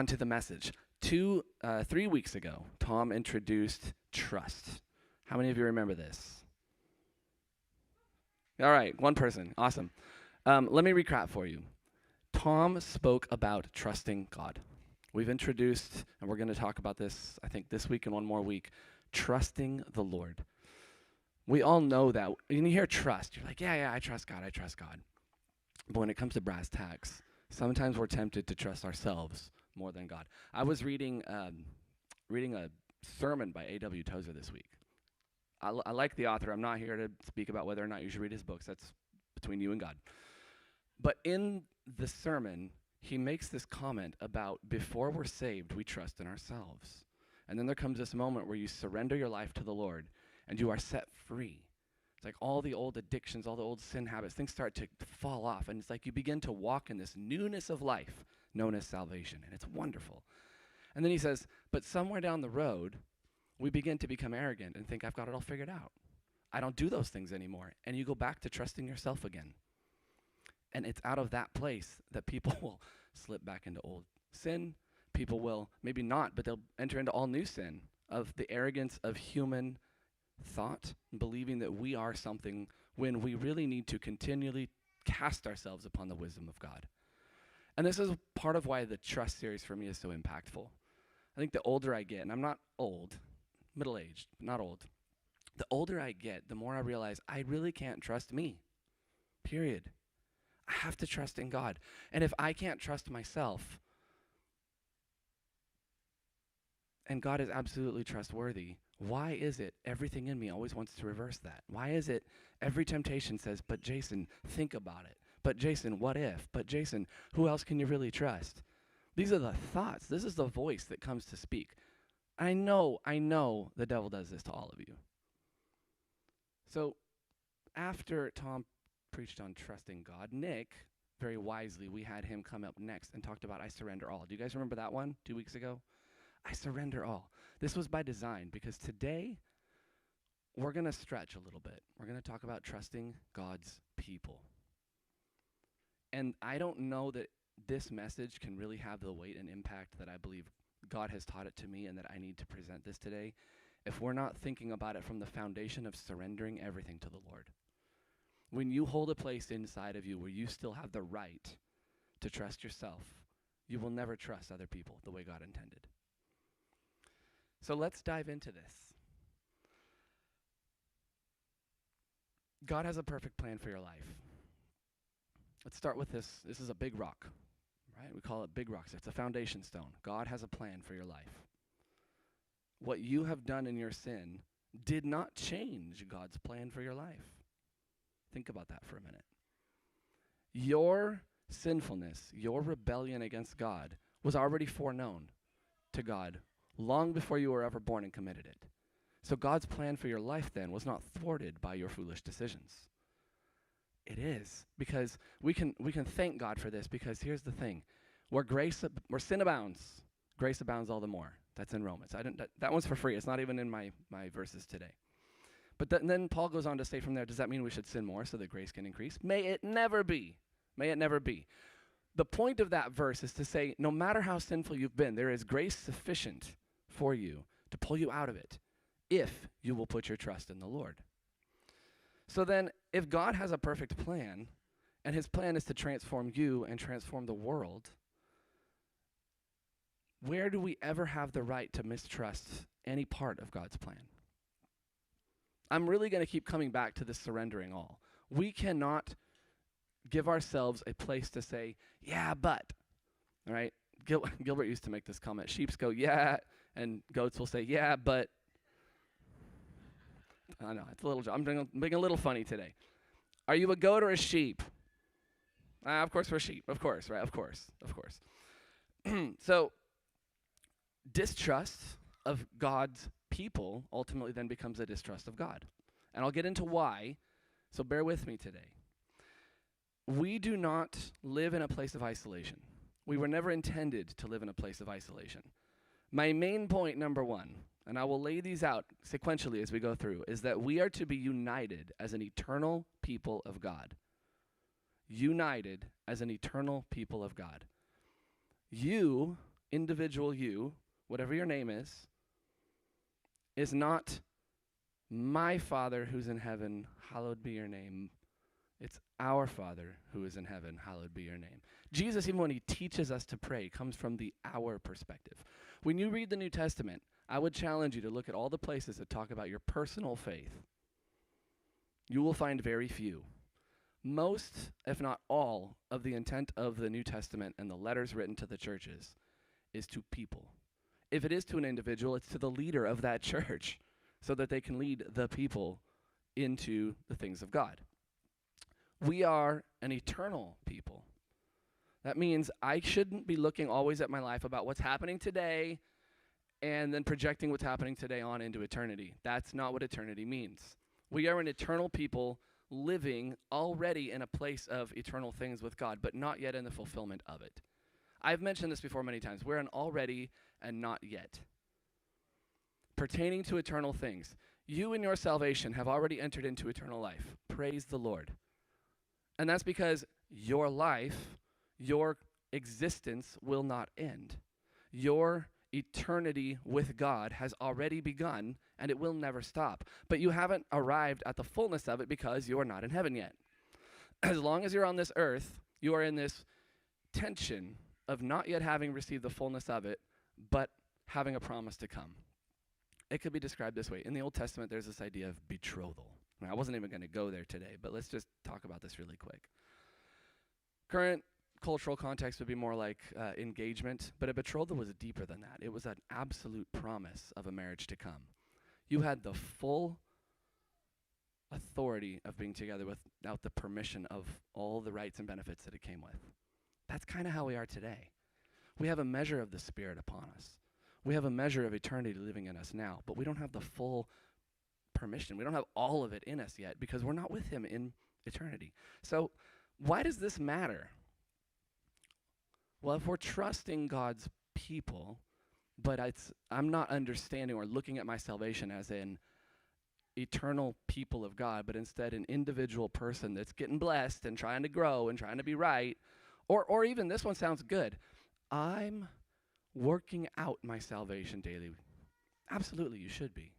On to the message. 3 weeks ago, Tom introduced trust. How many of you remember this? All right, one person. Awesome. Let me recap for you. Tom spoke about trusting God. We've introduced, and we're going to talk about this, I think, this week and one more week, trusting the Lord. We all know that. When you hear trust, you're like, yeah, I trust God, I trust God. But when it comes to brass tacks, sometimes we're tempted to trust ourselves more than God. I was reading a sermon by A.W. Tozer this week. I like the author. I'm not here to speak about whether or not you should read his books. That's between you and God. But in the sermon, he makes this comment about before we're saved, we trust in ourselves. And then there comes this moment where you surrender your life to the Lord and you are set free. It's like all the old addictions, all the old sin habits, things start to fall off. And it's like you begin to walk in this newness of life known as salvation. And it's wonderful. And then he says, but somewhere down the road, we begin to become arrogant and think, I've got it all figured out. I don't do those things anymore. And you go back to trusting yourself again. And it's out of that place that people will slip back into old sin. People will, maybe not, but they'll enter into all new sin of the arrogance of human thought, believing that we are something when we really need to continually cast ourselves upon the wisdom of God. And this is part of why the trust series for me is so impactful. I think the older I get, and I'm not old, middle-aged, not old. The older I get, the more I realize I really can't trust me, period. I have to trust in God. And if I can't trust myself, and God is absolutely trustworthy, why is it everything in me always wants to reverse that? Why is it every temptation says, but Jason, think about it. But Jason, what if? But Jason, who else can you really trust? These are the thoughts. This is the voice that comes to speak. I know the devil does this to all of you. So after Tom preached on trusting God, Nick, very wisely, we had him come up next and talked about I surrender all. Do you guys remember that one 2 weeks ago? I surrender all. This was by design because today we're going to stretch a little bit. We're going to talk about trusting God's people. And I don't know that this message can really have the weight and impact that I believe God has taught it to me and that I need to present this today if we're not thinking about it from the foundation of surrendering everything to the Lord. When you hold a place inside of you where you still have the right to trust yourself, you will never trust other people the way God intended. So let's dive into this. God has a perfect plan for your life. Let's start with this. This is a big rock, right? We call it big rocks. It's a foundation stone. God has a plan for your life. What you have done in your sin did not change God's plan for your life. Think about that for a minute. Your sinfulness, your rebellion against God was already foreknown to God long before you were ever born and committed it. So God's plan for your life then was not thwarted by your foolish decisions. It is, because we can thank God for this, because here's the thing. Where sin abounds, grace abounds all the more. That's in Romans. That one's for free. It's not even in my verses today. But then Paul goes on to say from there, does that mean we should sin more so that grace can increase? May it never be. May it never be. The point of that verse is to say, no matter how sinful you've been, there is grace sufficient for you to pull you out of it if you will put your trust in the Lord. So then, if God has a perfect plan, and his plan is to transform you and transform the world, where do we ever have the right to mistrust any part of God's plan? I'm really going to keep coming back to this surrendering all. We cannot give ourselves a place to say, yeah, but, all right? Gilbert used to make this comment. Sheep go, yeah, and goats will say, yeah, but. I know, it's a little, I'm being a little funny today. Are you a goat or a sheep? Of course we're sheep, of course, right? Of course. So, distrust of God's people ultimately then becomes a distrust of God. And I'll get into why, so bear with me today. We do not live in a place of isolation. We were never intended to live in a place of isolation. My main point, number one, and I will lay these out sequentially as we go through, is that we are to be united as an eternal people of God. United as an eternal people of God. You individual you, whatever your name is not my Father who's in heaven, hallowed be your name. It's our Father who is in heaven, hallowed be your name. Jesus, even when he teaches us to pray, comes from the our perspective. When you read the New Testament, I would challenge you to look at all the places that talk about your personal faith. You will find very few. Most, if not all, of the intent of the New Testament and the letters written to the churches is to people. If it is to an individual, it's to the leader of that church so that they can lead the people into the things of God. We are an eternal people. That means I shouldn't be looking always at my life about what's happening today and then projecting what's happening today on into eternity. That's not what eternity means. We are an eternal people living already in a place of eternal things with God, but not yet in the fulfillment of it. I've mentioned this before many times. We're an already and not yet. Pertaining to eternal things, you in your salvation have already entered into eternal life. Praise the Lord. And that's because your life, your existence will not end. Your eternity with God has already begun, and it will never stop. But you haven't arrived at the fullness of it because you are not in heaven yet. As long as you're on this earth, you are in this tension of not yet having received the fullness of it, but having a promise to come. It could be described this way. In the Old Testament, there's this idea of betrothal. Now, I wasn't even going to go there today, but let's just talk about this really quick. Current cultural context would be more like engagement, but a betrothal was deeper than that. It was an absolute promise of a marriage to come. You had the full authority of being together without the permission of all the rights and benefits that it came with. That's kind of how we are today. We have a measure of the Spirit upon us. We have a measure of eternity living in us now, but we don't have the full permission. We don't have all of it in us yet because we're not with him in eternity. So why does this matter? Well, if we're trusting God's people, but I'm not understanding or looking at my salvation as an eternal people of God, but instead an individual person that's getting blessed and trying to grow and trying to be right, or even this one sounds good. I'm working out my salvation daily. Absolutely, you should be.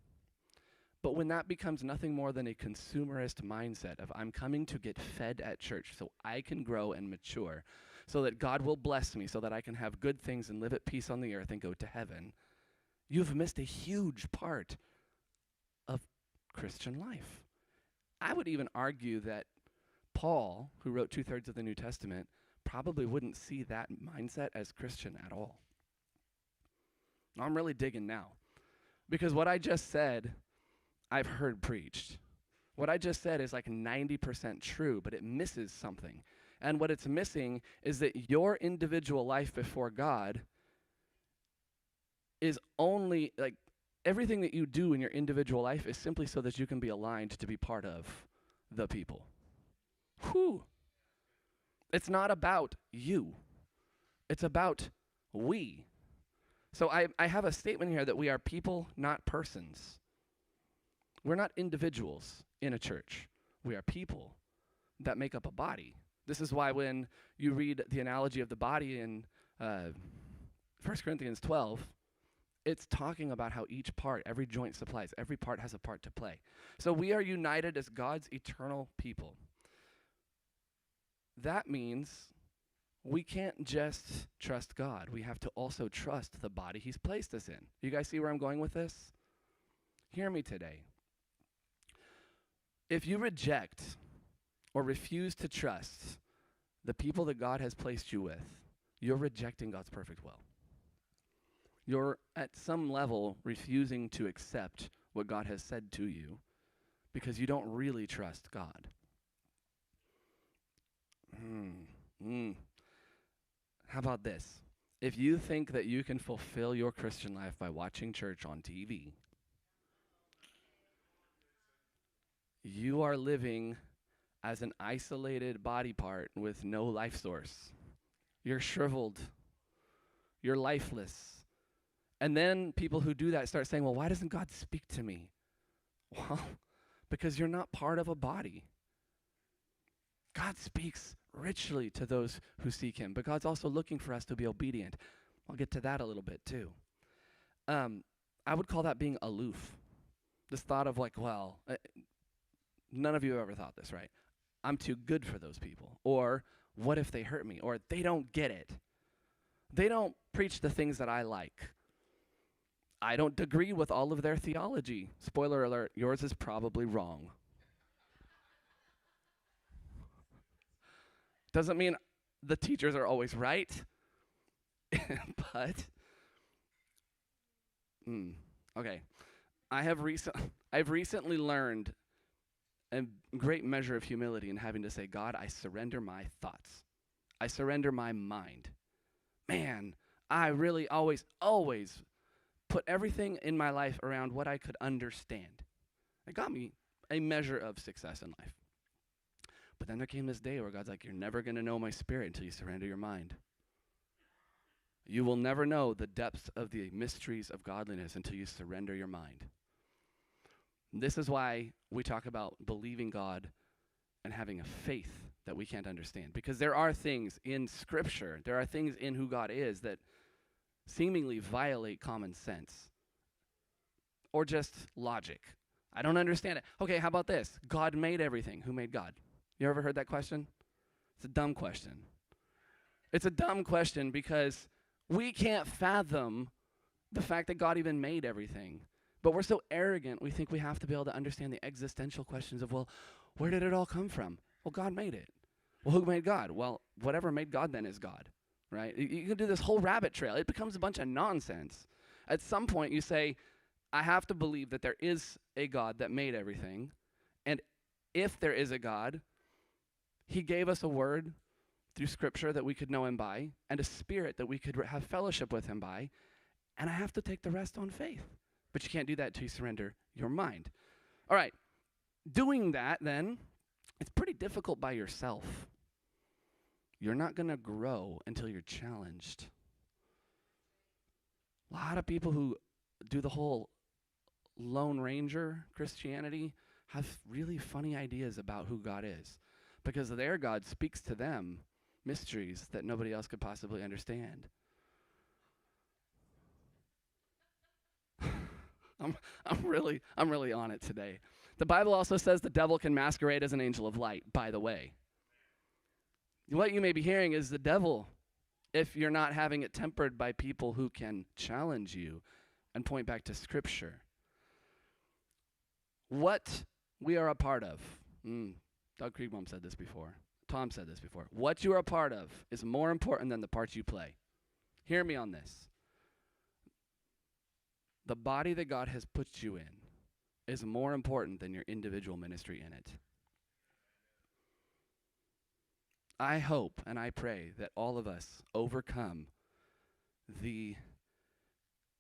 But when that becomes nothing more than a consumerist mindset of I'm coming to get fed at church so I can grow and mature, so that God will bless me, so that I can have good things and live at peace on the earth and go to heaven, you've missed a huge part of Christian life. I would even argue that Paul, who wrote 2/3 of the New Testament, probably wouldn't see that mindset as Christian at all. I'm really digging now. Because what I just said, I've heard preached. What I just said is like 90% true, but it misses something. And what it's missing is that your individual life before God is only, like, everything that you do in your individual life is simply so that you can be aligned to be part of the people. Whew. It's not about you. It's about we. So I have a statement here that we are people, not persons. We're not individuals in a church. We are people that make up a body. This is why when you read the analogy of the body in 1 Corinthians 12, it's talking about how each part, every joint supplies, every part has a part to play. So we are united as God's eternal people. That means we can't just trust God. We have to also trust the body he's placed us in. You guys see where I'm going with this? Hear me today. If you reject or refuse to trust the people that God has placed you with, you're rejecting God's perfect will. You're at some level refusing to accept what God has said to you because you don't really trust God. How about this? If you think that you can fulfill your Christian life by watching church on TV, you are living as an isolated body part with no life source. You're shriveled. You're lifeless. And then people who do that start saying, well, why doesn't God speak to me? Well, because you're not part of a body. God speaks richly to those who seek him, but God's also looking for us to be obedient. I'll get to that a little bit too. I would call that being aloof. This thought of like, well, none of you have ever thought this, right? I'm too good for those people. Or what if they hurt me? Or they don't get it. They don't preach the things that I like. I don't agree with all of their theology. Spoiler alert, yours is probably wrong. Doesn't mean the teachers are always right, but okay. I've recently learned a great measure of humility in having to say, God, I surrender my thoughts. I surrender my mind. Man, I really always put everything in my life around what I could understand. It got me a measure of success in life. But then there came this day where God's like, you're never going to know my spirit until you surrender your mind. You will never know the depths of the mysteries of godliness until you surrender your mind. This is why we talk about believing God and having a faith that we can't understand. Because there are things in Scripture, there are things in who God is that seemingly violate common sense or just logic. I don't understand it. Okay, how about this? God made everything. Who made God? You ever heard that question? It's a dumb question. It's a dumb question because we can't fathom the fact that God even made everything. But we're so arrogant, we think we have to be able to understand the existential questions of, well, where did it all come from? Well, God made it. Well, who made God? Well, whatever made God then is God, right? You can do this whole rabbit trail. It becomes a bunch of nonsense. At some point, you say, I have to believe that there is a God that made everything. And if there is a God, he gave us a word through Scripture that we could know him by, and a spirit that we could have fellowship with him by, and I have to take the rest on faith. But you can't do that until you surrender your mind. All right, doing that then, it's pretty difficult by yourself. You're not going to grow until you're challenged. A lot of people who do the whole Lone Ranger Christianity have really funny ideas about who God is, because their God speaks to them mysteries that nobody else could possibly understand. I'm really on it today. The Bible also says the devil can masquerade as an angel of light, by the way. What you may be hearing is the devil, if you're not having it tempered by people who can challenge you and point back to Scripture. What we are a part of, Doug Kriegbaum said this before, Tom said this before, what you are a part of is more important than the part you play. Hear me on this. The body that God has put you in is more important than your individual ministry in it. I hope and I pray that all of us overcome the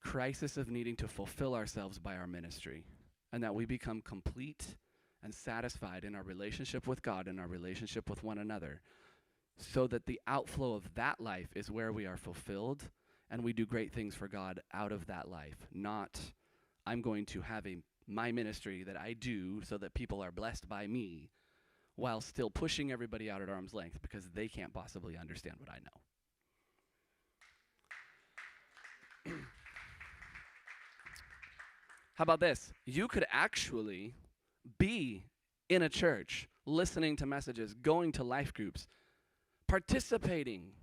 crisis of needing to fulfill ourselves by our ministry, and that we become complete and satisfied in our relationship with God and our relationship with one another, so that the outflow of that life is where we are fulfilled and we do great things for God out of that life. Not, I'm going to have my ministry that I do so that people are blessed by me, while still pushing everybody out at arm's length because they can't possibly understand what I know. How about this? You could actually be in a church, listening to messages, going to life groups, participating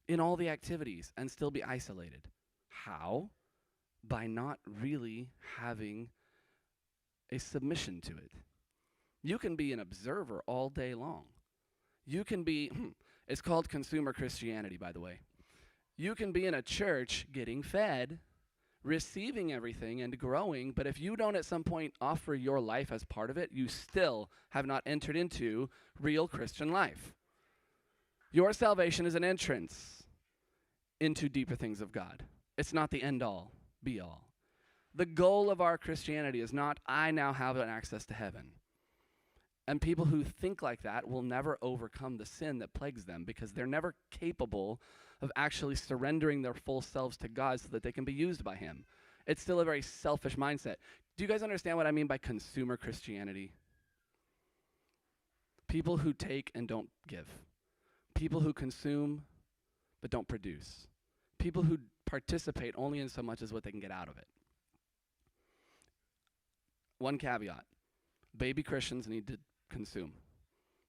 in all the activities, and still be isolated. How? By not really having a submission to it. You can be an observer all day long. You can be, it's called consumer Christianity, by the way. You can be in a church getting fed, receiving everything and growing, but if you don't at some point offer your life as part of it, you still have not entered into real Christian life. Your salvation is an entrance into deeper things of God. It's not the end all, be all. The goal of our Christianity is not, I now have an access to heaven. And people who think like that will never overcome the sin that plagues them, because they're never capable of actually surrendering their full selves to God so that they can be used by him. It's still a very selfish mindset. Do you guys understand what I mean by consumer Christianity? People who take and don't give. People who consume but don't produce. People who participate only in so much as what they can get out of it. One caveat: baby Christians need to consume.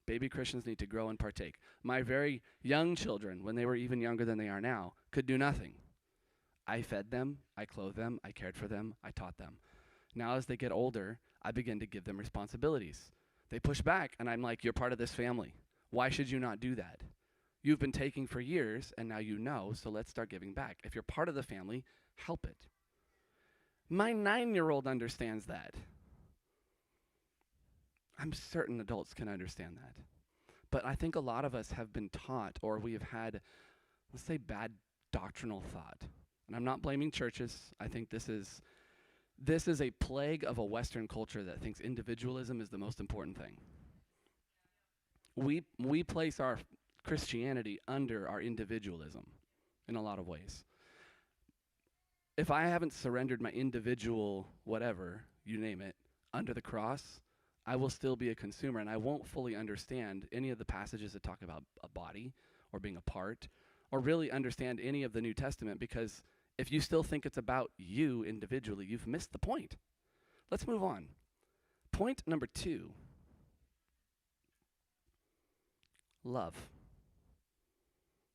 Baby Christians need to grow and partake. My very young children, when they were even younger than they are now, could do nothing. I fed them, I clothed them, I cared for them, I taught them. Now as they get older, I begin to give them responsibilities. They push back, and I'm like, you're part of this family. Why should you not do that? You've been taking for years, and now you know, so let's start giving back. If you're part of the family, help it. My 9-year-old understands that. I'm certain adults can understand that. But I think a lot of us have been taught, or we have had, let's say, bad doctrinal thought. And I'm not blaming churches. I think this is a plague of a Western culture that thinks individualism is the most important thing. We place our Christianity under our individualism in a lot of ways. If I haven't surrendered my individual whatever, you name it, under the cross, I will still be a consumer, and I won't fully understand any of the passages that talk about a body or being a part, or really understand any of the New Testament, because if you still think it's about you individually, you've missed the point. Let's move on. Point number 2. Love.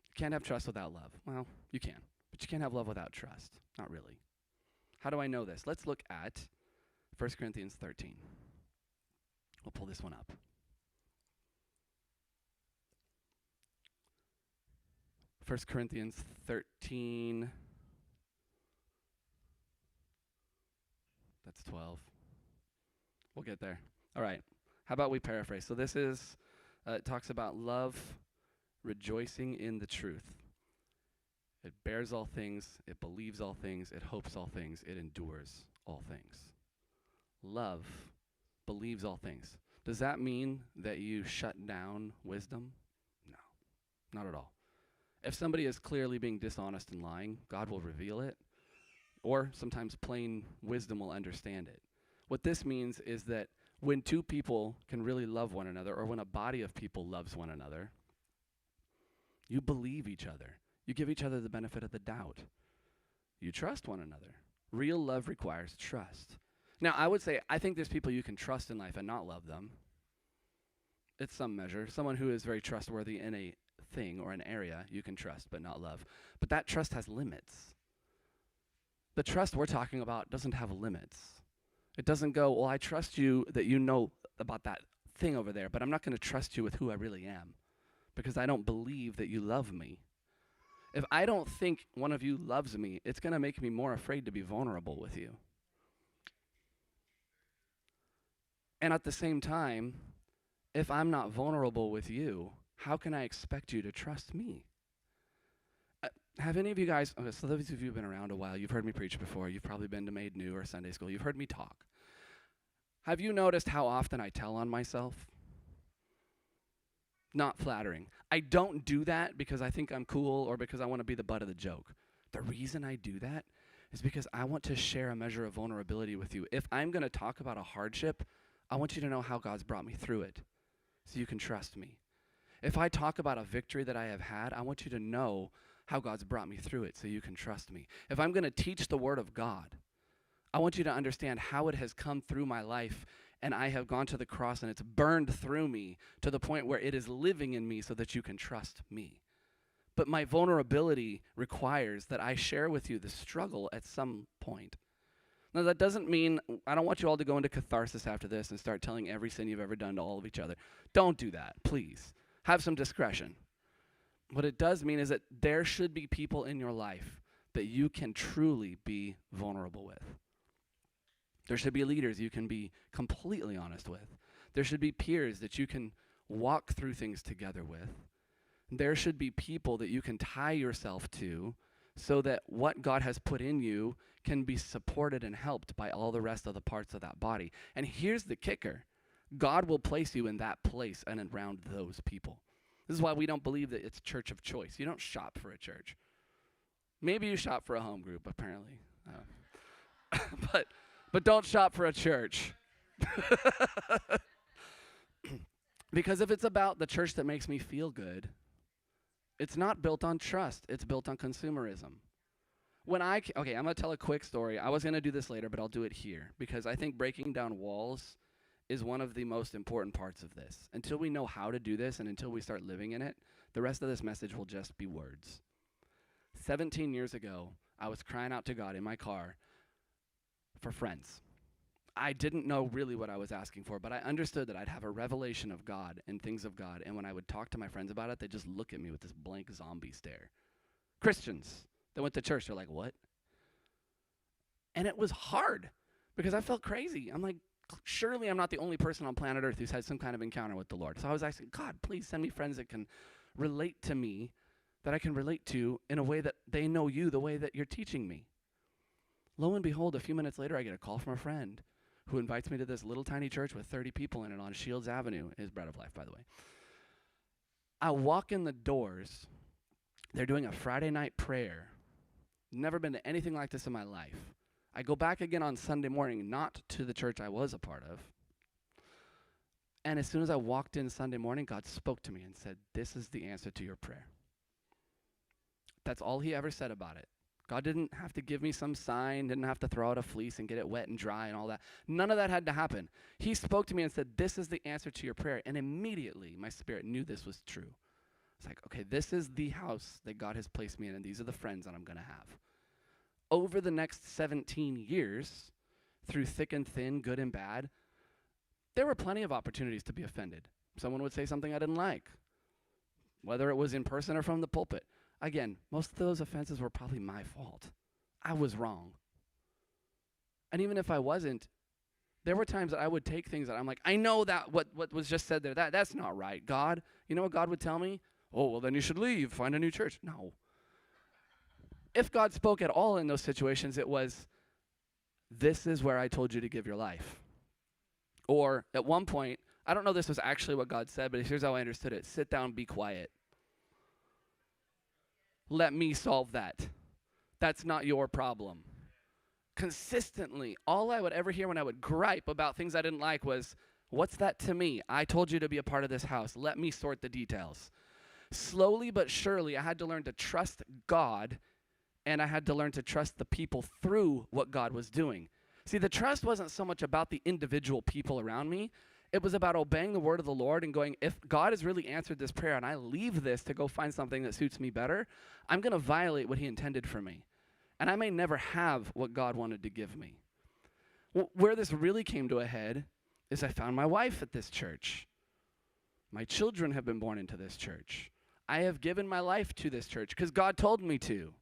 You can't have trust without love. Well, you can, but you can't have love without trust. Not really. How do I know this? Let's look at 1 Corinthians 13. We'll pull this one up. 1 Corinthians 13. That's 12. We'll get there. All right. How about we paraphrase? So this is, it talks about love rejoicing in the truth. It bears all things, it believes all things, it hopes all things, it endures all things. Love believes all things. Does that mean that you shut down wisdom? No, not at all. If somebody is clearly being dishonest and lying, God will reveal it, or sometimes plain wisdom will understand it. What this means is that when two people can really love one another, or when a body of people loves one another, you believe each other. You give each other the benefit of the doubt. You trust one another. Real love requires trust. Now, I would say, I think there's people you can trust in life and not love them. It's some measure. Someone who is very trustworthy in a thing or an area, you can trust but not love. But that trust has limits. The trust we're talking about doesn't have limits. It doesn't go, well, I trust you that you know about that thing over there, but I'm not going to trust you with who I really am because I don't believe that you love me. If I don't think one of you loves me, it's going to make me more afraid to be vulnerable with you. And at the same time, if I'm not vulnerable with you, how can I expect you to trust me? Have any of you guys, okay, so those of you who've been around a while, you've heard me preach before, you've probably been to Made New or Sunday school, you've heard me talk. Have you noticed how often I tell on myself? Not flattering. I don't do that because I think I'm cool or because I want to be the butt of the joke. The reason I do that is because I want to share a measure of vulnerability with you. If I'm going to talk about a hardship, I want you to know how God's brought me through it so you can trust me. If I talk about a victory that I have had, I want you to know how God's brought me through it so you can trust me. If I'm going to teach the Word of God, I want you to understand how it has come through my life and I have gone to the cross and it's burned through me to the point where it is living in me so that you can trust me. But my vulnerability requires that I share with you the struggle at some point. Now, that doesn't mean, I don't want you all to go into catharsis after this and start telling every sin you've ever done to all of each other. Don't do that, please. Have some discretion. What it does mean is that there should be people in your life that you can truly be vulnerable with. There should be leaders you can be completely honest with. There should be peers that you can walk through things together with. There should be people that you can tie yourself to so that what God has put in you can be supported and helped by all the rest of the parts of that body. And here's the kicker. God will place you in that place and around those people. This is why we don't believe that it's church of choice. You don't shop for a church. Maybe you shop for a home group, apparently. But don't shop for a church. Because if it's about the church that makes me feel good, It's not built on trust. It's built on consumerism. Okay, I'm going to tell a quick story. I was going to do this later, but I'll do it here because I think breaking down walls is one of the most important parts of this. Until we know how to do this and until we start living in it, the rest of this message will just be words. 17 years ago, I was crying out to God in my car for friends. I didn't know really what I was asking for, but I understood that I'd have a revelation of God and things of God, and when I would talk to my friends about it, they'd just look at me with this blank zombie stare. Christians that went to church, they're like, what? And it was hard because I felt crazy. I'm like, surely I'm not the only person on planet Earth who's had some kind of encounter with the Lord. So I was asking, God, please send me friends that can relate to me, that I can relate to in a way that they know you the way that you're teaching me. Lo and behold, a few minutes later, I get a call from a friend who invites me to this little tiny church with 30 people in it on Shields Avenue. Is Bread of Life, by the way. I walk in the doors. They're doing a Friday night prayer. Never been to anything like this in my life. I go back again on Sunday morning, not to the church I was a part of. And as soon as I walked in Sunday morning, God spoke to me and said, this is the answer to your prayer. That's all he ever said about it. God didn't have to give me some sign, didn't have to throw out a fleece and get it wet and dry and all that. None of that had to happen. He spoke to me and said, this is the answer to your prayer. And immediately my spirit knew this was true. It's like, okay, this is the house that God has placed me in, and these are the friends that I'm going to have. Over the next 17 years, through thick and thin, good and bad, there were plenty of opportunities to be offended. Someone would say something I didn't like, whether it was in person or from the pulpit. Again, most of those offenses were probably my fault. I was wrong. And even if I wasn't, there were times that I would take things that I'm like, I know that what was just said there, that's not right. God, you know what God would tell me? Oh, well, then you should leave, find a new church. No. If God spoke at all in those situations, it was, this is where I told you to give your life. Or at one point, I don't know if this was actually what God said, but here's how I understood it. Sit down, be quiet. Let me solve that. That's not your problem. Consistently, all I would ever hear when I would gripe about things I didn't like was, what's that to me? I told you to be a part of this house. Let me sort the details. Slowly but surely, I had to learn to trust God, and I had to learn to trust the people through what God was doing. See, the trust wasn't so much about the individual people around me. It was about obeying the word of the Lord and going, if God has really answered this prayer and I leave this to go find something that suits me better, I'm going to violate what he intended for me. And I may never have what God wanted to give me. Where this really came to a head is I found my wife at this church. My children have been born into this church. I have given my life to this church because God told me to.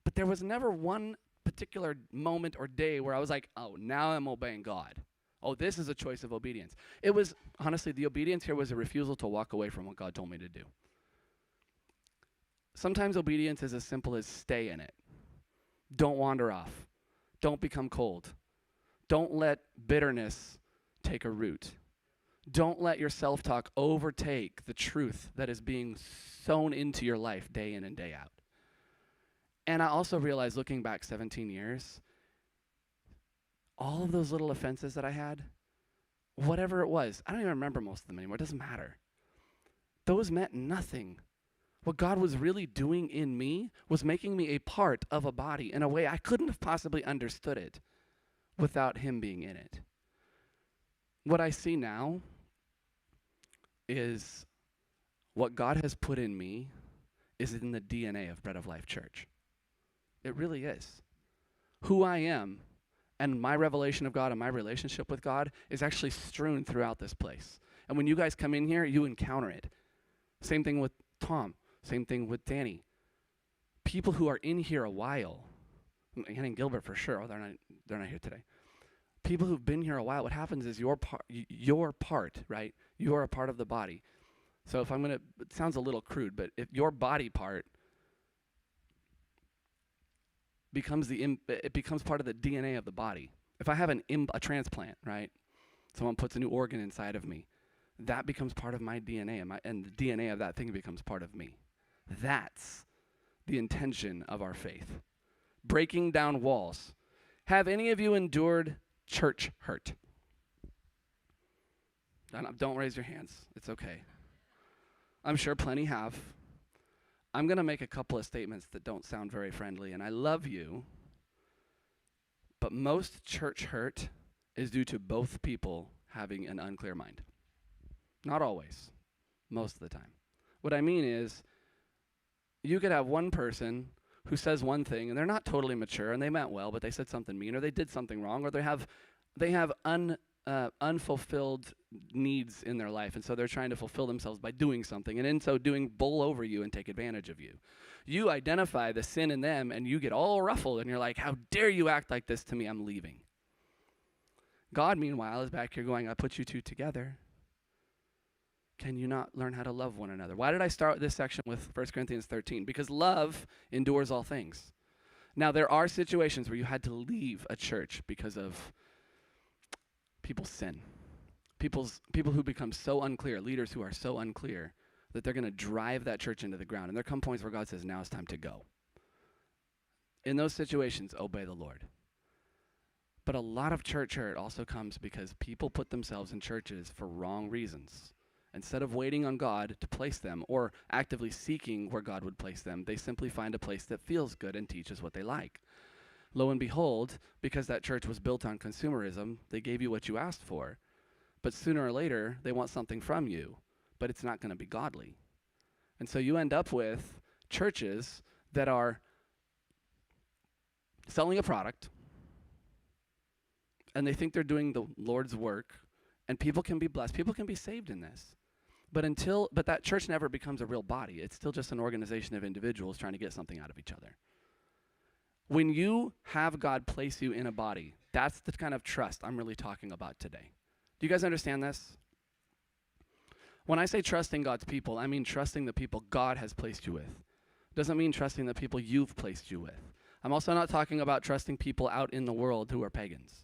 But there was never one particular moment or day where I was like, oh, now I'm obeying God. Oh, this is a choice of obedience. It was, honestly, the obedience here was a refusal to walk away from what God told me to do. Sometimes obedience is as simple as stay in it. Don't wander off. Don't become cold. Don't let bitterness take a root. Don't let your self-talk overtake the truth that is being sown into your life day in and day out. And I also realized, looking back 17 years, all of those little offenses that I had, whatever it was, I don't even remember most of them anymore. It doesn't matter. Those meant nothing. What God was really doing in me was making me a part of a body in a way I couldn't have possibly understood it without him being in it. What I see now is what God has put in me is in the DNA of Bread of Life Church. It really is. Who I am and my revelation of God and my relationship with God is actually strewn throughout this place. And when you guys come in here, you encounter it. Same thing with Tom. Same thing with Danny. People who are in here a while, Ann and Gilbert for sure. Oh, they're not here today. People who've been here a while, what happens is your part, right? You are a part of the body. So if it sounds a little crude, but if your body part becomes part of the DNA of the body. If I have a transplant, right? Someone puts a new organ inside of me. That becomes part of my DNA, and the DNA of that thing becomes part of me. That's the intention of our faith. Breaking down walls. Have any of you endured church hurt? Don't raise your hands. It's okay. I'm sure plenty have. I'm going to make a couple of statements that don't sound very friendly, and I love you, but most church hurt is due to both people having an unclear mind. Not always, most of the time. What I mean is, you could have one person who says one thing, and they're not totally mature, and they meant well, but they said something mean, or they did something wrong, or they have unfulfilled needs in their life, and so they're trying to fulfill themselves by doing something, and in so doing, bowl over you and take advantage of you. You identify the sin in them, and you get all ruffled, and you're like, how dare you act like this to me? I'm leaving. God, meanwhile, is back here going, I put you two together. Can you not learn how to love one another? Why did I start this section with 1 Corinthians 13? Because love endures all things. Now, there are situations where you had to leave a church because of people's sin. People who become so unclear, leaders who are so unclear that they're going to drive that church into the ground. And there come points where God says, now it's time to go. In those situations, obey the Lord. But a lot of church hurt also comes because people put themselves in churches for wrong reasons. Instead of waiting on God to place them or actively seeking where God would place them, they simply find a place that feels good and teaches what they like. Lo and behold, because that church was built on consumerism, they gave you what you asked for. But sooner or later, they want something from you, but it's not going to be godly. And so you end up with churches that are selling a product, and they think they're doing the Lord's work, and people can be blessed. People can be saved in this. But that church never becomes a real body. It's still just an organization of individuals trying to get something out of each other. When you have God place you in a body, that's the kind of trust I'm really talking about today. Do you guys understand this? When I say trusting God's people, I mean trusting the people God has placed you with. Doesn't mean trusting the people you've placed you with. I'm also not talking about trusting people out in the world who are pagans.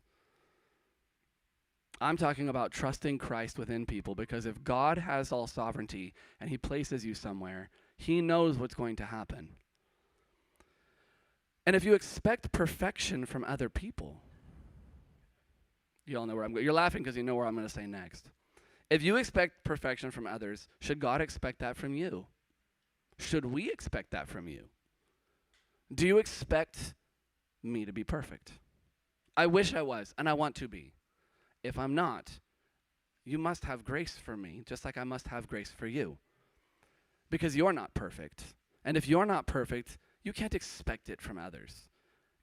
I'm talking about trusting Christ within people, because if God has all sovereignty and he places you somewhere, he knows what's going to happen. And if you expect perfection from other people, you all know where I'm going. You're laughing because you know where I'm going to say next. If you expect perfection from others, should God expect that from you? Should we expect that from you? Do you expect me to be perfect? I wish I was, and I want to be. If I'm not, you must have grace for me, just like I must have grace for you. Because you're not perfect. And if you're not perfect, you can't expect it from others.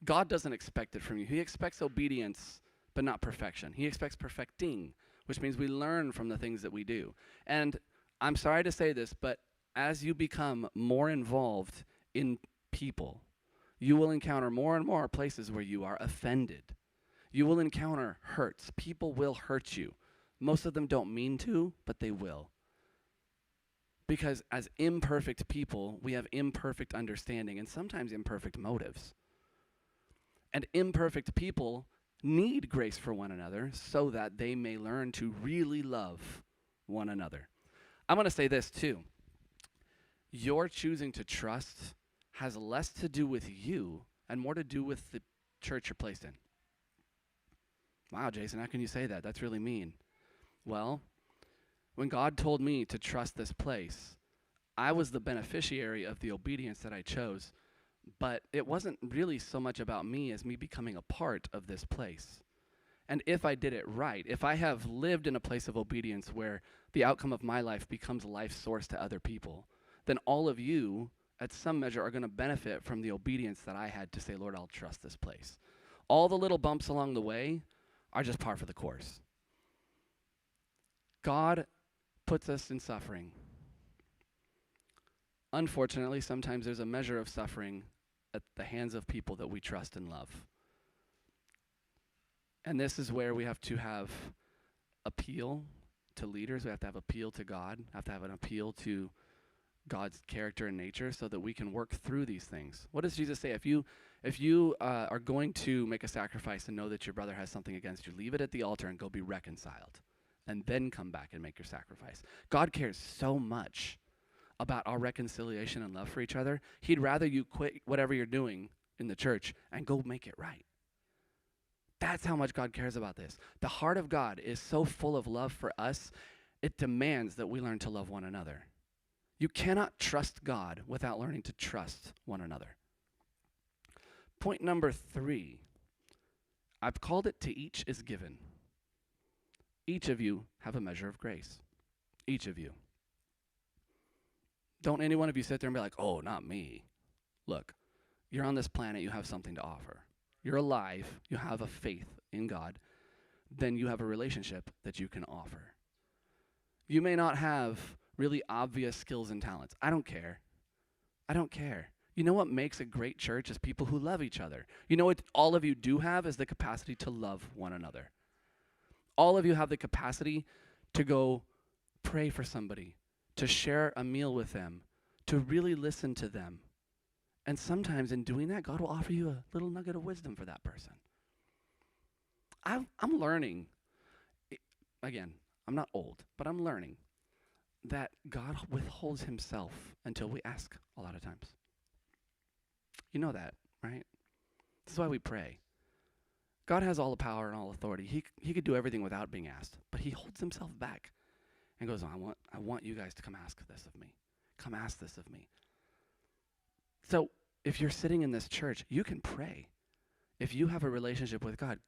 God doesn't expect it from you. He expects obedience, but not perfection. He expects perfecting, which means we learn from the things that we do. And I'm sorry to say this, but as you become more involved in people, you will encounter more and more places where you are offended. You will encounter hurts. People will hurt you. Most of them don't mean to, but they will. Because as imperfect people, we have imperfect understanding and sometimes imperfect motives. And imperfect people need grace for one another so that they may learn to really love one another. I'm going to say this too. Your choosing to trust has less to do with you and more to do with the church you're placed in. Wow, Jason, how can you say that? That's really mean. Well, when God told me to trust this place, I was the beneficiary of the obedience that I chose, but it wasn't really so much about me as me becoming a part of this place. And if I did it right, if I have lived in a place of obedience where the outcome of my life becomes a life source to other people, then all of you, at some measure, are going to benefit from the obedience that I had to say, Lord, I'll trust this place. All the little bumps along the way are just par for the course. God puts us in suffering. Unfortunately, sometimes there's a measure of suffering at the hands of people that we trust and love. And this is where we have to have appeal to leaders. We have to have appeal to God. Have to have an appeal to God's character and nature so that we can work through these things. What does Jesus say? If you are going to make a sacrifice and know that your brother has something against you, leave it at the altar and go be reconciled, and then come back and make your sacrifice. God cares so much about our reconciliation and love for each other. He'd rather you quit whatever you're doing in the church and go make it right. That's how much God cares about this. The heart of God is so full of love for us, it demands that we learn to love one another. You cannot trust God without learning to trust one another. Point number 3, I've called it to each is given. Each of you have a measure of grace. Each of you. Don't any one of you sit there and be like, oh, not me. Look, you're on this planet, you have something to offer. You're alive, you have a faith in God, then you have a relationship that you can offer. You may not have really obvious skills and talents. I don't care. I don't care. You know what makes a great church is people who love each other. You know what all of you do have is the capacity to love one another. All of you have the capacity to go pray for somebody, to share a meal with them, to really listen to them. And sometimes in doing that, God will offer you a little nugget of wisdom for that person. I'm learning, again, I'm not old, but I'm learning that God withholds himself until we ask a lot of times. You know that, right? This is why we pray. God has all the power and all authority. He could do everything without being asked, but he holds himself back and goes, I want you guys to come ask this of me. Come ask this of me. So if you're sitting in this church, you can pray. If you have a relationship with God,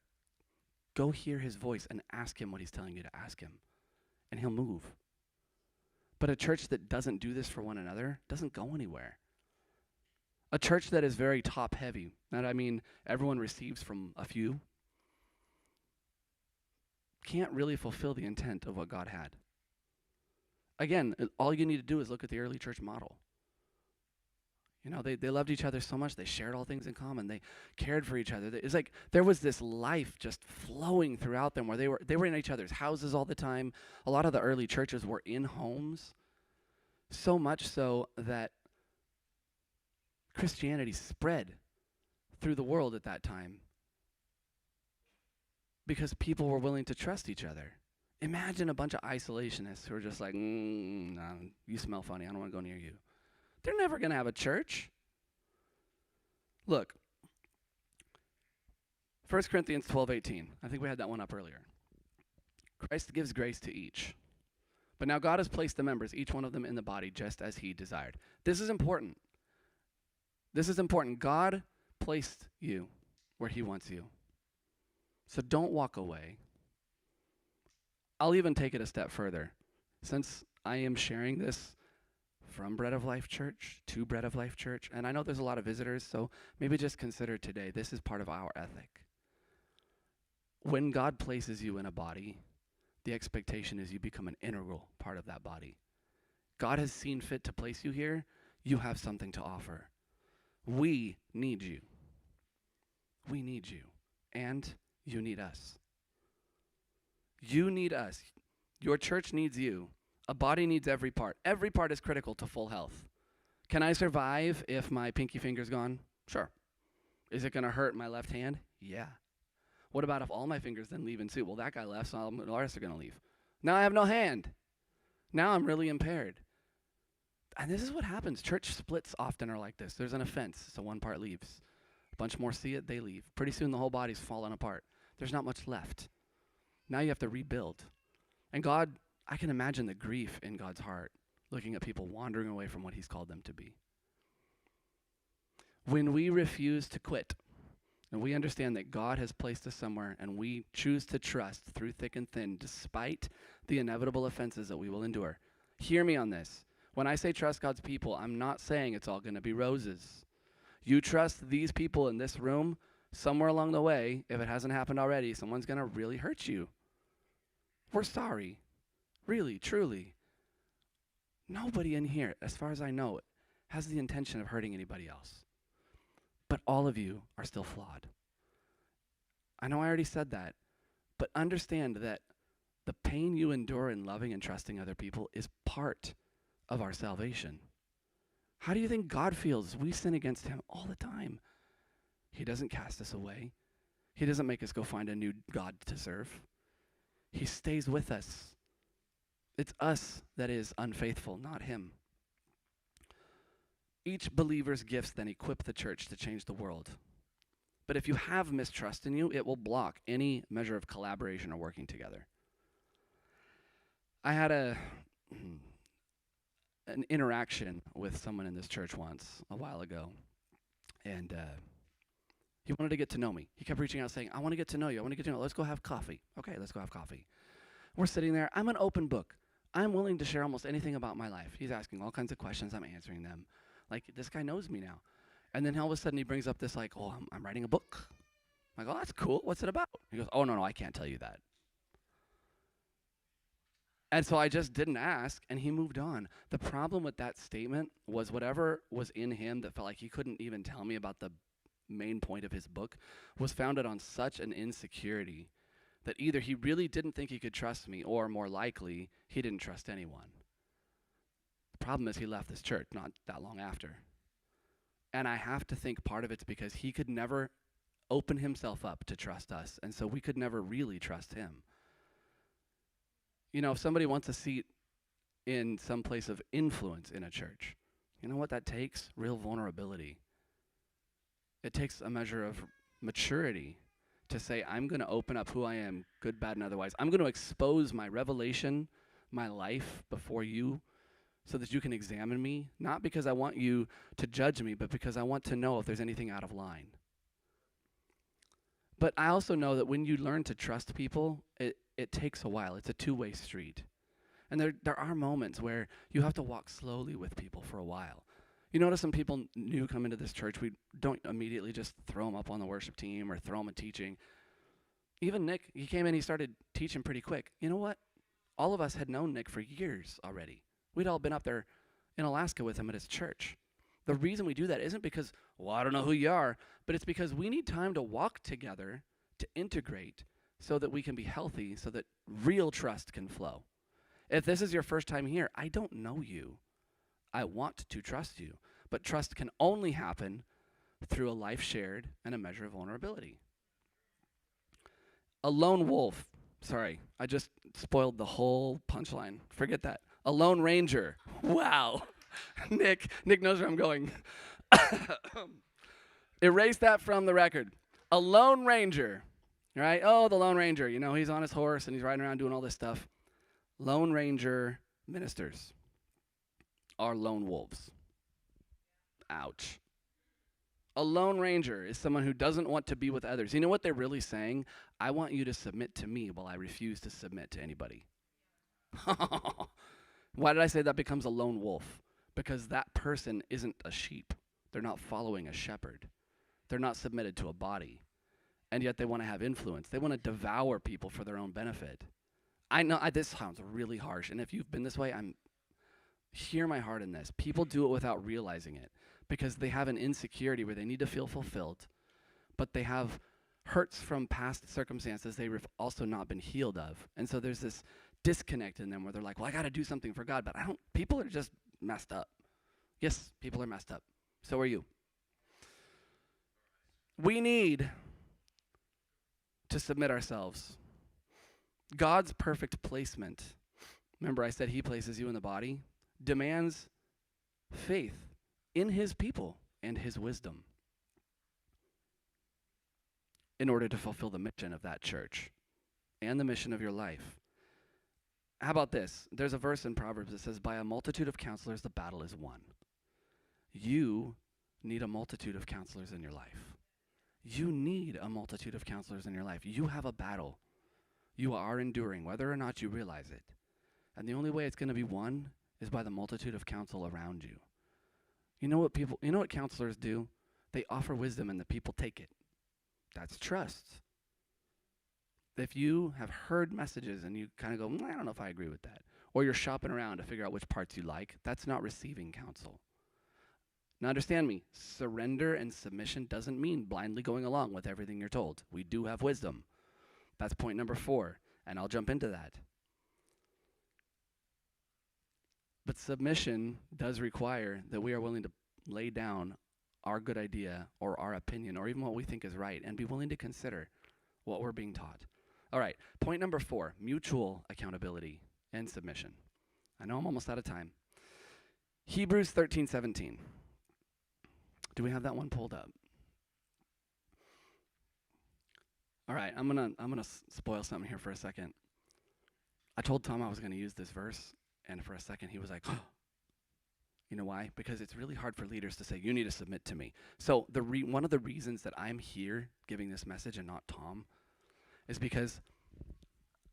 go hear his voice and ask him what he's telling you to ask him, and he'll move. But a church that doesn't do this for one another doesn't go anywhere. A church that is very top-heavy, and I mean everyone receives from a few, can't really fulfill the intent of what God had. Again, all you need to do is look at the early church model. You know, they loved each other so much, they shared all things in common, they cared for each other. It's like there was this life just flowing throughout them where they were in each other's houses all the time. A lot of the early churches were in homes, so much so that Christianity spread through the world at that time because people were willing to trust each other. Imagine a bunch of isolationists who are just like, nah, you smell funny, I don't want to go near you. They're never going to have a church. Look, 1 Corinthians 12:18. I think we had that one up earlier. Christ gives grace to each. But now God has placed the members, each one of them in the body, just as he desired. This is important. This is important. God placed you where he wants you. So don't walk away. I'll even take it a step further. Since I am sharing this from Bread of Life Church to Bread of Life Church, and I know there's a lot of visitors, so maybe just consider today, this is part of our ethic. When God places you in a body, the expectation is you become an integral part of that body. God has seen fit to place you here. You have something to offer. We need you. We need you. And you need us. You need us. Your church needs you. A body needs every part. Every part is critical to full health. Can I survive if my pinky finger's gone? Sure. Is it going to hurt my left hand? Yeah. What about if all my fingers then leave in suit? Well, that guy left, so the rest are going to leave. Now I have no hand. Now I'm really impaired. And this is what happens. Church splits often are like this. There's an offense, so one part leaves. A bunch more see it, they leave. Pretty soon the whole body's falling apart. There's not much left. Now you have to rebuild. And God, I can imagine the grief in God's heart, looking at people wandering away from what he's called them to be. When we refuse to quit, and we understand that God has placed us somewhere, and we choose to trust through thick and thin, despite the inevitable offenses that we will endure. Hear me on this. When I say trust God's people, I'm not saying it's all going to be roses. You trust these people in this room, somewhere along the way, if it hasn't happened already, someone's going to really hurt you. We're sorry. Really, truly. Nobody in here, as far as I know, has the intention of hurting anybody else. But all of you are still flawed. I know I already said that, but understand that the pain you endure in loving and trusting other people is part of our salvation. How do you think God feels? We sin against him all the time. He doesn't cast us away. He doesn't make us go find a new God to serve. He stays with us. It's us that is unfaithful, not him. Each believer's gifts then equip the church to change the world. But if you have mistrust in you, it will block any measure of collaboration or working together. I had an interaction with someone in this church once, a while ago, and he wanted to get to know me. He kept reaching out saying, I want to get to know you. I want to get to know you. Let's go have coffee. Okay, let's go have coffee. We're sitting there. I'm an open book. I'm willing to share almost anything about my life. He's asking all kinds of questions. I'm answering them. Like, this guy knows me now. And then all of a sudden he brings up this like, oh, I'm writing a book. I'm like, oh, that's cool. What's it about? He goes, oh, no, I can't tell you that. And so I just didn't ask, and he moved on. The problem with that statement was whatever was in him that felt like he couldn't even tell me about the main point of his book was founded on such an insecurity that either he really didn't think he could trust me, or more likely, he didn't trust anyone. The problem is he left this church not that long after. And I have to think part of it's because he could never open himself up to trust us, and so we could never really trust him. You know, if somebody wants a seat in some place of influence in a church, you know what that takes? Real vulnerability. It takes a measure of maturity to say, I'm going to open up who I am, good, bad, and otherwise. I'm going to expose my revelation, my life before you so that you can examine me, not because I want you to judge me, but because I want to know if there's anything out of line. But I also know that when you learn to trust people, it takes a while. It's a two-way street. And there are moments where you have to walk slowly with people for a while. You notice when people new come into this church, we don't immediately just throw them up on the worship team or throw them in teaching. Even Nick, he came in, he started teaching pretty quick. You know what? All of us had known Nick for years already. We'd all been up there in Alaska with him at his church. The reason we do that isn't because, well, I don't know who you are, but it's because we need time to walk together, to integrate, so that we can be healthy, so that real trust can flow. If this is your first time here, I don't know you. I want to trust you. But trust can only happen through a life shared and a measure of vulnerability. A lone wolf. Sorry, I just spoiled the whole punchline. Forget that. A lone ranger. Wow. Nick knows where I'm going. Erase that from the record. A lone ranger. Right? Oh, the Lone Ranger. You know, he's on his horse and he's riding around doing all this stuff. Lone Ranger ministers are lone wolves. Ouch. A Lone Ranger is someone who doesn't want to be with others. You know what they're really saying? I want you to submit to me while I refuse to submit to anybody. Why did I say that becomes a lone wolf? Because that person isn't a sheep. They're not following a shepherd. They're not submitted to a body. And yet they want to have influence. They want to devour people for their own benefit. I know this sounds really harsh, and if you've been this way, hear my heart in this. People do it without realizing it because they have an insecurity where they need to feel fulfilled, but they have hurts from past circumstances they've also not been healed of. And so there's this disconnect in them where they're like, well, I got to do something for God, but people are just messed up. Yes, people are messed up. So are you. We need to submit ourselves. God's perfect placement, remember I said he places you in the body, demands faith in his people and his wisdom in order to fulfill the mission of that church and the mission of your life. How about this? There's a verse in Proverbs that says, by a multitude of counselors, the battle is won. You need a multitude of counselors in your life. You need a multitude of counselors in your life. You have a battle. You are enduring, whether or not you realize it. And the only way it's going to be won is by the multitude of counsel around you. You know what counselors do? They offer wisdom and the people take it. That's trust. If you have heard messages and you kind of go, I don't know if I agree with that, or you're shopping around to figure out which parts you like, that's not receiving counsel. Now understand me, surrender and submission doesn't mean blindly going along with everything you're told. We do have wisdom. That's point number 4, and I'll jump into that. But submission does require that we are willing to lay down our good idea or our opinion or even what we think is right and be willing to consider what we're being taught. All right, point number 4, mutual accountability and submission. I know I'm almost out of time. Hebrews 13:17. Do we have that one pulled up? All right, I'm gonna spoil something here for a second. I told Tom I was gonna use this verse, and for a second he was like, oh. You know why? Because it's really hard for leaders to say, you need to submit to me. So one of the reasons that I'm here giving this message and not Tom is because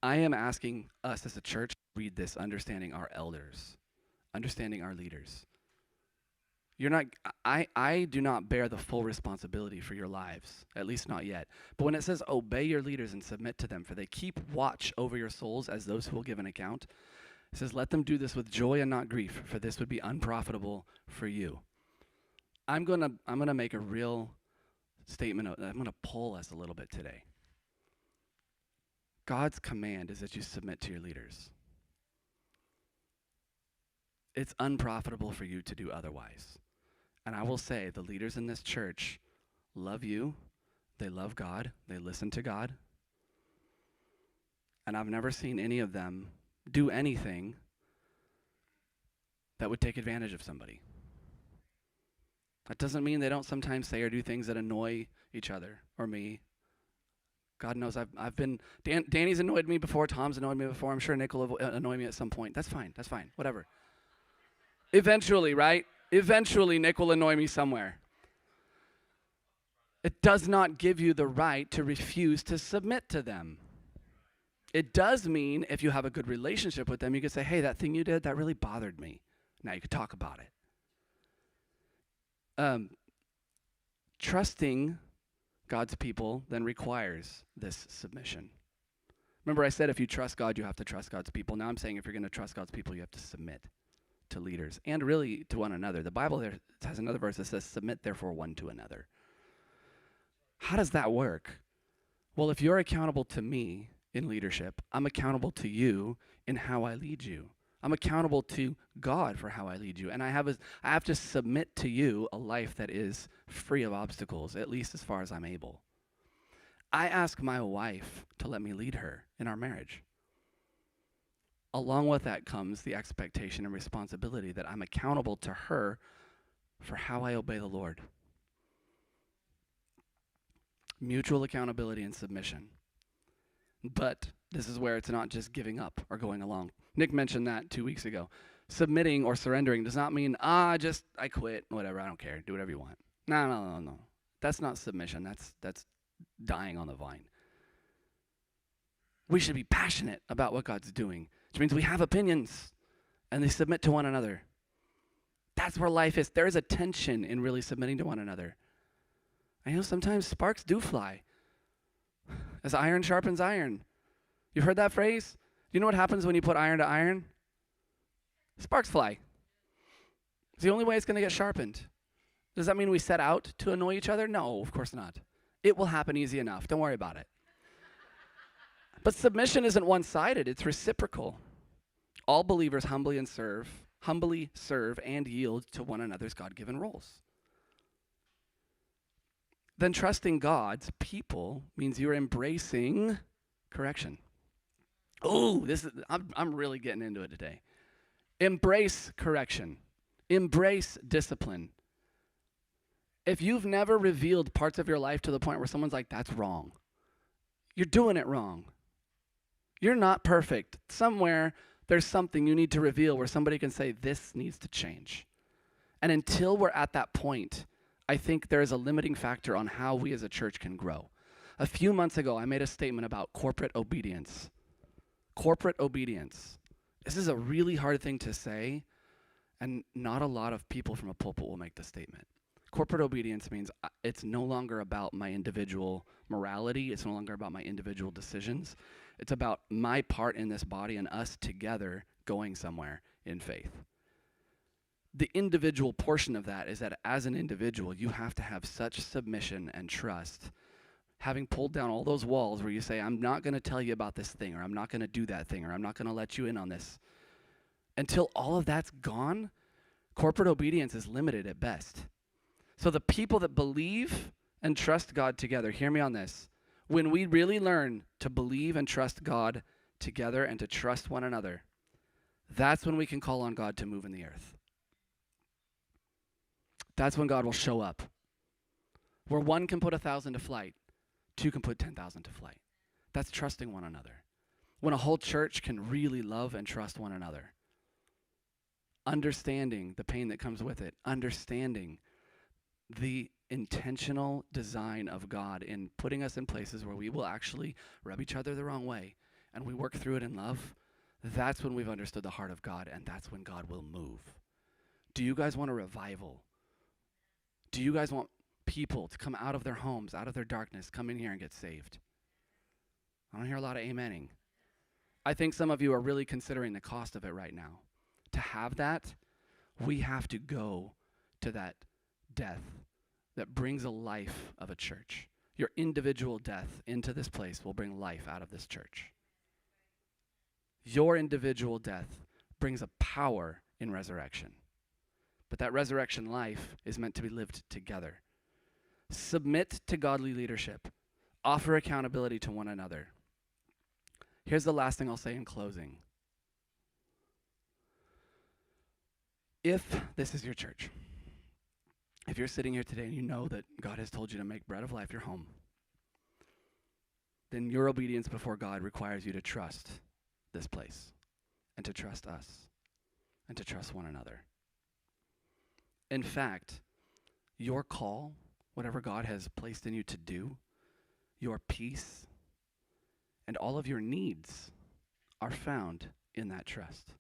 I am asking us as a church to read this, understanding our elders, understanding our leaders. I do not bear the full responsibility for your lives, at least not yet. But when it says obey your leaders and submit to them, for they keep watch over your souls as those who will give an account, it says let them do this with joy and not grief, for this would be unprofitable for you. I'm gonna make a real statement. I'm gonna pull us a little bit today. God's command is that you submit to your leaders. It's unprofitable for you to do otherwise. And I will say, the leaders in this church love you, they love God, they listen to God. And I've never seen any of them do anything that would take advantage of somebody. That doesn't mean they don't sometimes say or do things that annoy each other or me. God knows I've been, Danny's annoyed me before, Tom's annoyed me before, I'm sure Nick will annoy me at some point. That's fine, whatever. Eventually, right? Eventually, Nick will annoy me somewhere. It does not give you the right to refuse to submit to them. It does mean if you have a good relationship with them, you can say, hey, that thing you did, that really bothered me. Now you can talk about it. Trusting God's people then requires this submission. Remember I said if you trust God, you have to trust God's people. Now I'm saying if you're going to trust God's people, you have to submit to leaders and really to one another. The Bible there has another verse that says, submit therefore one to another. How does that work? Well, if you're accountable to me in leadership, I'm accountable to you in how I lead you. I'm accountable to God for how I lead you. And I have to submit to you a life that is free of obstacles, at least as far as I'm able. I ask my wife to let me lead her in our marriage. Along with that comes the expectation and responsibility that I'm accountable to her for how I obey the Lord. Mutual accountability and submission. But this is where it's not just giving up or going along. Nick mentioned that 2 weeks ago. Submitting or surrendering does not mean, I quit, whatever, I don't care, do whatever you want. No. That's not submission, that's dying on the vine. We should be passionate about what God's doing, which means we have opinions and they submit to one another. That's where life is. There is a tension in really submitting to one another. I know sometimes sparks do fly. As iron sharpens iron. You've heard that phrase? You know what happens when you put iron to iron? Sparks fly. It's the only way it's going to get sharpened. Does that mean we set out to annoy each other? No, of course not. It will happen easy enough. Don't worry about it. But submission isn't one-sided. It's reciprocal. All believers humbly serve and yield to one another's God-given roles. Then trusting God's people means you're embracing correction. Oh, I'm really getting into it today. Embrace correction. Embrace discipline. If you've never revealed parts of your life to the point where someone's like, that's wrong, you're doing it wrong. You're not perfect. Somewhere there's something you need to reveal where somebody can say, this needs to change. And until we're at that point, I think there is a limiting factor on how we as a church can grow. A few months ago, I made a statement about corporate obedience. Corporate obedience. This is a really hard thing to say, and not a lot of people from a pulpit will make the statement. Corporate obedience means it's no longer about my individual morality. It's no longer about my individual decisions. It's about my part in this body and us together going somewhere in faith. The individual portion of that is that as an individual, you have to have such submission and trust, having pulled down all those walls where you say, I'm not going to tell you about this thing, or I'm not going to do that thing, or I'm not going to let you in on this. Until all of that's gone, corporate obedience is limited at best. So the people that believe and trust God together, hear me on this, when we really learn to believe and trust God together and to trust one another, that's when we can call on God to move in the earth. That's when God will show up. Where one can put 1,000 to flight, two can put 10,000 to flight. That's trusting one another. When a whole church can really love and trust one another. understanding the pain that comes with it, understanding the intentional design of God in putting us in places where we will actually rub each other the wrong way, and we work through it in love. That's when we've understood the heart of God, and that's when God will move. Do you guys want a revival? Do you guys want people to come out of their homes, out of their darkness, come in here and get saved? I don't hear a lot of amening. I think some of you are really considering the cost of it right now. To have that, we have to go to that death that brings a life of a church. Your individual death into this place will bring life out of this church. Your individual death brings a power in resurrection. But that resurrection life is meant to be lived together. Submit to godly leadership. Offer accountability to one another. Here's the last thing I'll say in closing. If this is your church, if you're sitting here today and you know that God has told you to make Bread of Life your home, then your obedience before God requires you to trust this place and to trust us and to trust one another. In fact, your call, whatever God has placed in you to do, your peace, and all of your needs are found in that trust.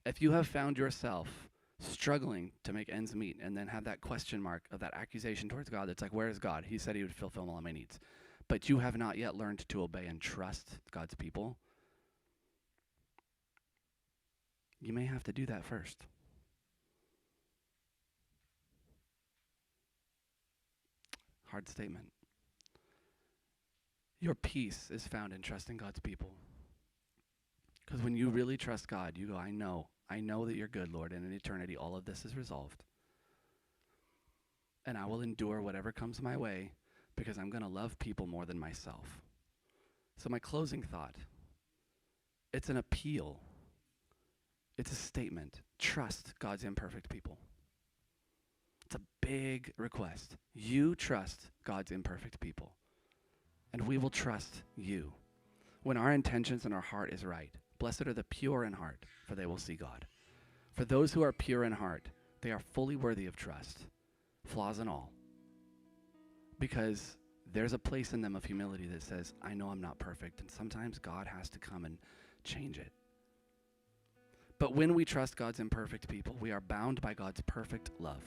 If you have found yourself struggling to make ends meet and then have that question mark of that accusation towards God that's like, where is God? He said he would fulfill all of my needs. But you have not yet learned to obey and trust God's people. You may have to do that first. Hard statement. Your peace is found in trusting God's people. Because when you really trust God, you go, I know that you're good, Lord, and in eternity all of this is resolved. And I will endure whatever comes my way because I'm going to love people more than myself. So my closing thought, it's an appeal. It's a statement. Trust God's imperfect people. It's a big request. You trust God's imperfect people. And we will trust you. When our intentions and our heart is right, blessed are the pure in heart, for they will see God. For those who are pure in heart, they are fully worthy of trust, flaws and all. Because there's a place in them of humility that says, I know I'm not perfect, and sometimes God has to come and change it. But when we trust God's imperfect people, we are bound by God's perfect love.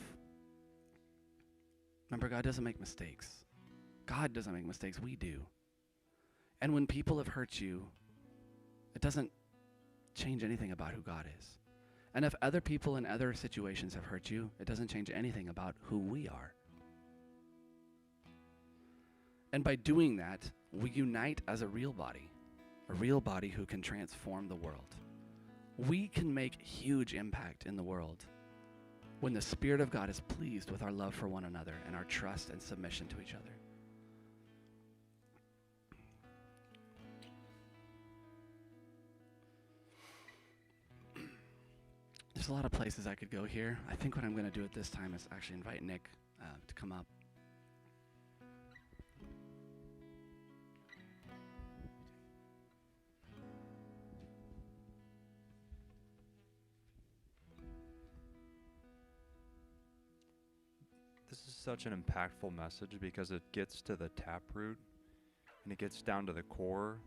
Remember, God doesn't make mistakes. God doesn't make mistakes, we do. And when people have hurt you, it doesn't change anything about who God is. And if other people in other situations have hurt you, it doesn't change anything about who we are. And by doing that, we unite as a real body who can transform the world. We can make huge impact in the world when the Spirit of God is pleased with our love for one another and our trust and submission to each other. There's a lot of places I could go here. I think what I'm going to do at this time is actually invite Nick to come up. This is such an impactful message because it gets to the taproot and it gets down to the core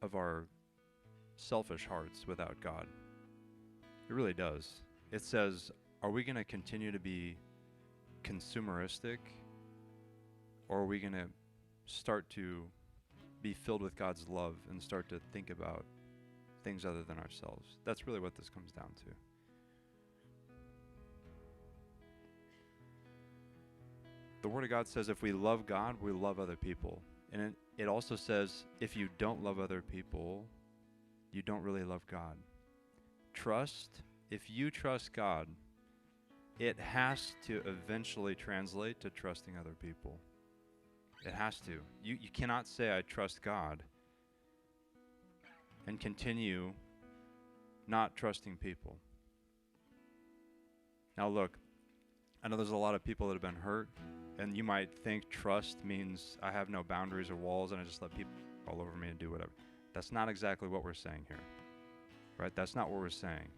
of our selfish hearts without God. It really does. It says, are we going to continue to be consumeristic, or are we going to start to be filled with God's love and start to think about things other than ourselves? That's really what this comes down to. The Word of God says if we love God, we love other people. And it also says if you don't love other people, you don't really love God. If you trust God, it has to eventually translate to trusting other people. It has to. You cannot say I trust God and continue not trusting people. Now look, I know there's a lot of people that have been hurt, and you might think trust means I have no boundaries or walls and I just let people all over me and do whatever. That's not exactly what we're saying here, right? That's not what we're saying.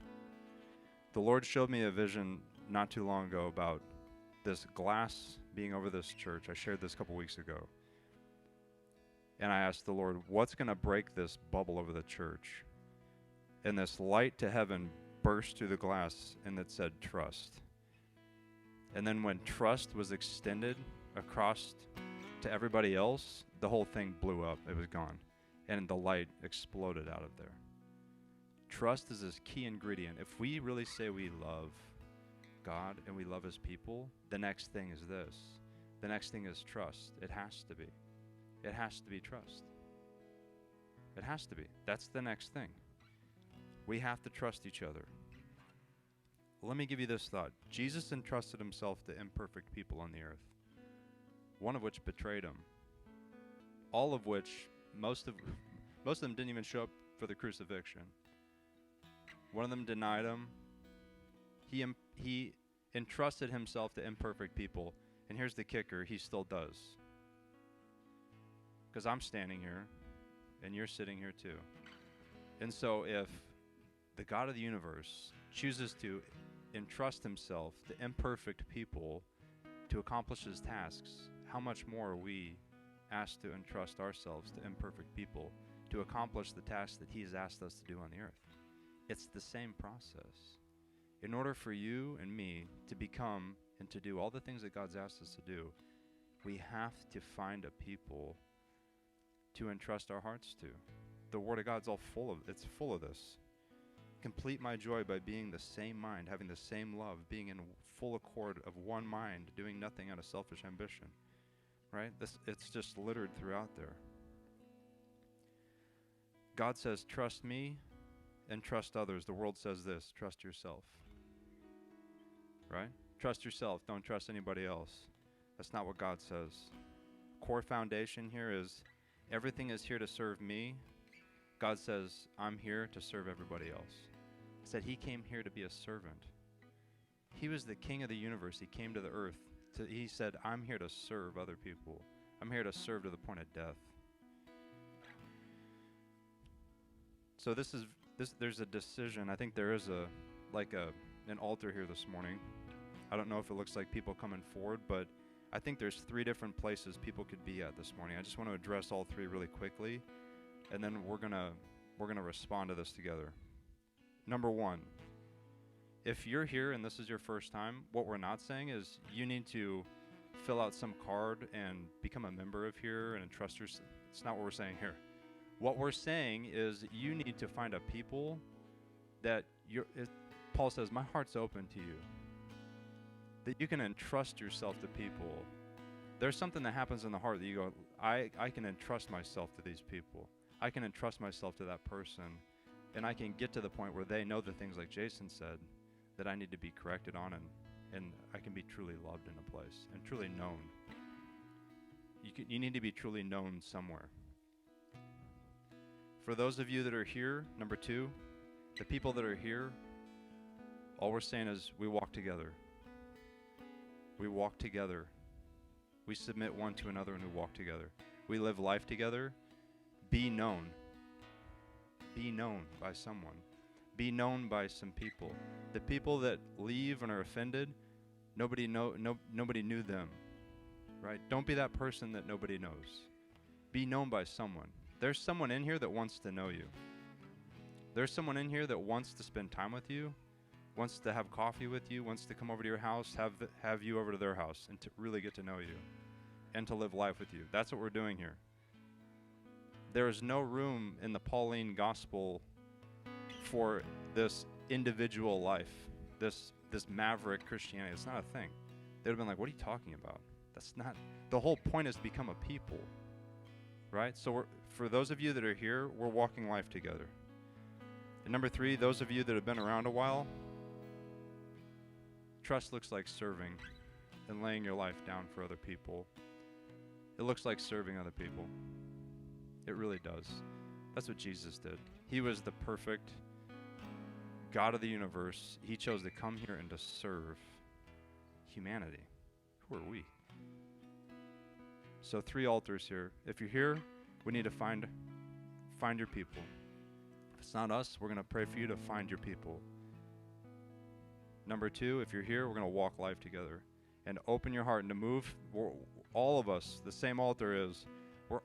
The Lord showed me a vision not too long ago about this glass being over this church. I shared this a couple weeks ago. And I asked the Lord, what's going to break this bubble over the church? And this light to heaven burst through the glass, and it said trust. And then when trust was extended across to everybody else, the whole thing blew up. It was gone. And the light exploded out of there. Trust is this key ingredient. If we really say we love God and we love his people, the next thing is this. The next thing is trust. It has to be. It has to be trust. It has to be. That's the next thing. We have to trust each other. Let me give you this thought. Jesus entrusted himself to imperfect people on the earth, one of which betrayed him, all of which, most of them didn't even show up for the crucifixion. One of them denied him. He entrusted himself to imperfect people, and here's the kicker, he still does. Because I'm standing here, and you're sitting here too. And so if the God of the universe chooses to entrust himself to imperfect people to accomplish his tasks, how much more are we asked to entrust ourselves to imperfect people to accomplish the tasks that he has asked us to do on the earth? It's the same process. In order for you and me to become and to do all the things that God's asked us to do, we have to find a people to entrust our hearts to. The Word of God's full of this. Complete my joy by being the same mind, having the same love, being in full accord of one mind, doing nothing out of selfish ambition. Right? It's just littered throughout there. God says, trust me and trust others. The world says this, trust yourself. Right? Trust yourself, don't trust anybody else. That's not what God says. Core foundation here is everything is here to serve me. God says, I'm here to serve everybody else. He said he came here to be a servant. He was the king of the universe. He came to the earth. He said, I'm here to serve other people. I'm here to serve to the point of death. So there's a decision. I think there is an altar here this morning. I don't know if it looks like people coming forward, but I think there's 3 different places people could be at this morning. I just want to address all 3 really quickly, and then we're gonna respond to this together. Number 1, if you're here and this is your first time, what we're not saying is you need to fill out some card and become a member of here and entrust yourself. It's not what we're saying here. What we're saying is you need to find a people that Paul says, my heart's open to you. That you can entrust yourself to people. There's something that happens in the heart that you go, I can entrust myself to these people. I can entrust myself to that person. And I can get to the point where they know the things like Jason said that I need to be corrected on, and I can be truly loved in a place and truly known. You need to be truly known somewhere. For those of you that are here, number 2, the people that are here, all we're saying is we walk together. We walk together. We submit one to another and we walk together. We live life together. Be known. Be known by someone. Be known by some people. The people that leave and are offended, nobody knew them. Right? Don't be that person that nobody knows. Be known by someone. There's someone in here that wants to know you. There's someone in here that wants to spend time with you, wants to have coffee with you, wants to come over to your house, have you over to their house, and to really get to know you and to live life with you. That's what we're doing here. There is no room in the Pauline gospel for this individual life, this maverick Christianity. It's not a thing. They would have been like, what are you talking about? That's not, the whole point is to become a people, right? So for those of you that are here, we're walking life together. And number 3, those of you that have been around a while, trust looks like serving and laying your life down for other people. It looks like serving other people. It really does. That's what Jesus did. He was the perfect God of the universe. He chose to come here and to serve humanity. Who are we? So 3 altars here. If you're here, we need to find your people. If it's not us, we're going to pray for you to find your people. Number 2, if you're here, we're going to walk life together. And open your heart and to move, all of us, the same altar is,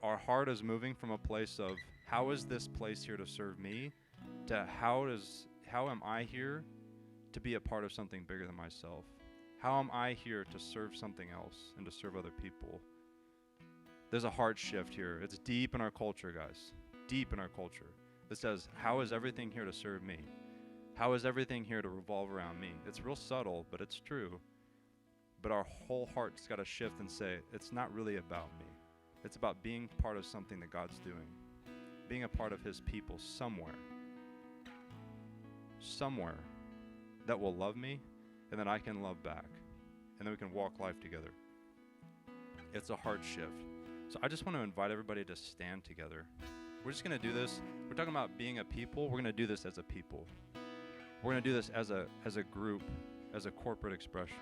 our heart is moving from a place of, how is this place here to serve me, to how am I here to be a part of something bigger than myself? How am I here to serve something else and to serve other people? There's a heart shift here. It's deep in our culture, guys. Deep in our culture. That says, how is everything here to serve me? How is everything here to revolve around me? It's real subtle, but it's true. But our whole heart's got to shift and say, it's not really about me. It's about being part of something that God's doing. Being a part of his people somewhere. Somewhere that will love me and that I can love back. And then we can walk life together. It's a heart shift. So I just want to invite everybody to stand together. We're just going to do this. We're talking about being a people. We're going to do this as a people. We're going to do this as a group, as a corporate expression.